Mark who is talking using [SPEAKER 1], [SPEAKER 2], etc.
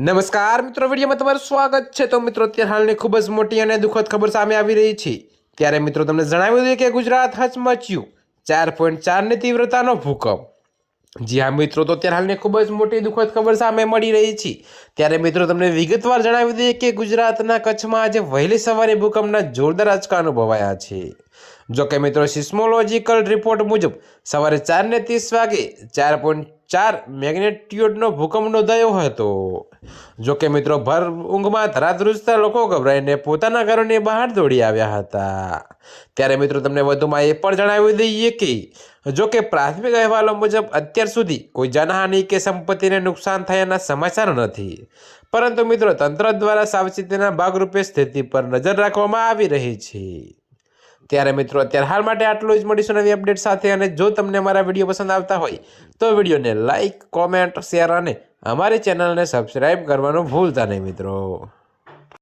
[SPEAKER 1] નમસ્કાર મિત્રો, વિડીયોમાં તમારું સ્વાગત છે। તો મિત્રો, અત્યારે હાલની ખૂબ જ મોટી અને દુઃખદ ખબર સામે આવી રહી છે। ત્યારે મિત્રો તમને જણાવી દઈએ કે ગુજરાત હચમચ્યું 4.4ની તીવ્રતાનો ભૂકંપ। જી હા મિત્રો, તો અત્યારે હાલની ખૂબ જ મોટી દુઃખદ ખબર સામે મળી રહી છે। ત્યારે મિત્રો તમને વિગતવાર જણાવી દઈએ કે ગુજરાતના કચ્છમાં આજે વહેલી સવારે ભૂકંપના જોરદાર આંચકા અનુભવાયા છે। જો કે મિત્રો, સિસ્મોલોજીકલ રિપોર્ટ મુજબ સવારે 4:30 વાગે 4.4 મેગ્નેટ્યુડનો ભૂકંપ નોંધાયો હતો। જો કે મિત્રો, ભર ઊંઘમાં ધરાધ્રુજતા લોકો ગભરાઈને પોતાના ઘરોની બહાર દોડી આવ્યા હતા। ત્યારે મિત્રો તમને વધુમાં એ પણ જણાવી દઈએ કે જો કે પ્રાથમિક અહેવાલો મુજબ અત્યાર સુધી કોઈ જાનહાનિ કે સંપત્તિને નુકસાન થયાના સમાચાર નથી, પરંતુ મિત્રો તંત્ર દ્વારા સાવચેતીના ભાગરૂપે સ્થિતિ પર નજર રાખવામાં આવી રહી છે। ત્યારે મિત્રો અત્યારે હાલ માટે આટલું જ। મળીશું નવી અપડેટ સાથે। અને જો તમને અમારા વિડીયો પસંદ આવતા હોય તો વિડીયોને લાઇક, કોમેન્ટ, શેર અને અમારી ચેનલને સબસ્ક્રાઈબ કરવાનું ભૂલતા નહીં મિત્રો।